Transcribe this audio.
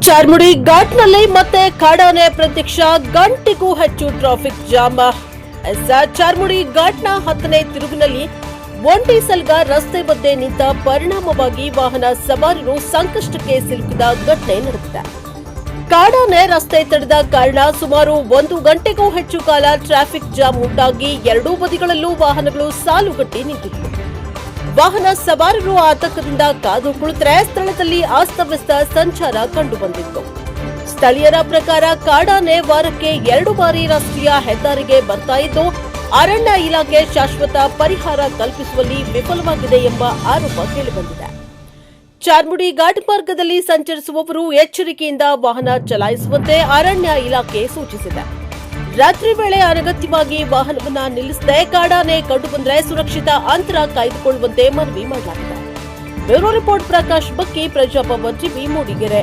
ಚಾರ್ಮುಡಿ ಘಾಟ್ನಲ್ಲಿ ಮತ್ತೆ ಕಾಡಾನೆ ಪ್ರತ್ಯಕ್ಷ, ಗಂಟೆಗೂ ಹೆಚ್ಚು ಟ್ರಾಫಿಕ್ ಜಾಮ್. ಚಾರ್ಮುಡಿ ಘಾಟ್ನ 10ನೇ ತಿರುವಿನಲ್ಲಿ ಒಂಟಿ ಸಲ್ಗ ರಸ್ತೆ ಮಧ್ಯೆ ನಿಂತ ಪರಿಣಾಮವಾಗಿ ವಾಹನ ಸವಾರರು ಸಂಕಷ್ಟಕ್ಕೆ ಸಿಲುಕಿದ ಘಟನೆ ನಡೆದಿದೆ. ಕಾಡಾನೆ ರಸ್ತೆ ತಡೆದ ಕಾರಣ ಸುಮಾರು 1 ಗಂಟೆಗೂ ಹೆಚ್ಚು ಕಾಲ ಟ್ರಾಫಿಕ್ ಜಾಮ್ ಉಂಟಾಗಿ ಎರಡೂ ಬದಿಗಳಲ್ಲೂ ವಾಹನಗಳು ಸಾಲುಗಟ್ಟಿ ನಿಂತಿತ್ತು. ವಾಹನ ಸವಾರರು ಆತಂಕದಿಂದ ಕಾದು ಕುಳಿತರೆ ಸ್ಥಳದಲ್ಲಿ ಅಸ್ತವ್ಯಸ್ತ ಸಂಚಾರ ಕಂಡುಬಂದಿತ್ತು. ಸ್ಥಳೀಯರ ಪ್ರಕಾರ ಕಾಡಾನೆ ವಾರಕ್ಕೆ 2 ಬಾರಿ ರಾಷ್ಟ್ರೀಯ ಹೆದ್ದಾರಿಗೆ ಬರ್ತಾ ಇದ್ದು, ಅರಣ್ಯ ಇಲಾಖೆ ಶಾಶ್ವತ ಪರಿಹಾರ ಕಲ್ಪಿಸುವಲ್ಲಿ ವಿಫಲವಾಗಿದೆ ಎಂಬ ಆರೋಪ ಕೇಳಿಬಂದಿದೆ. ಚಾರ್ಮುಡಿ ಘಾಟ್ ಮಾರ್ಗದಲ್ಲಿ ಸಂಚರಿಸುವವರು ಎಚ್ಚರಿಕೆಯಿಂದ ವಾಹನ ಚಲಾಯಿಸುವಂತೆ ಅರಣ್ಯ ಇಲಾಖೆ ಸೂಚಿಸಿದೆ. ರಾತ್ರಿ ವೇಳೆ ಅನಗತ್ಯವಾಗಿ ವಾಹನವನ್ನ ನಿಲ್ಲಿಸದೆ ಕಾಡಾನೆ ಕಂಡುಬಂದರೆ ಸುರಕ್ಷಿತ ಅಂತರ ಕಾಯ್ದುಕೊಳ್ಳುವಂತೆ ಮನವಿ ಮಾಡಲಾಗಿದೆ. ಬ್ಯೂರೋ ರಿಪೋರ್ಟ್ ಪ್ರಕಾಶ್ ಬಕ್ಕಿ, ಪ್ರಜಾಪ್ರಭ ಟಿವಿ, ಮೂಡಿಗೆರೆ.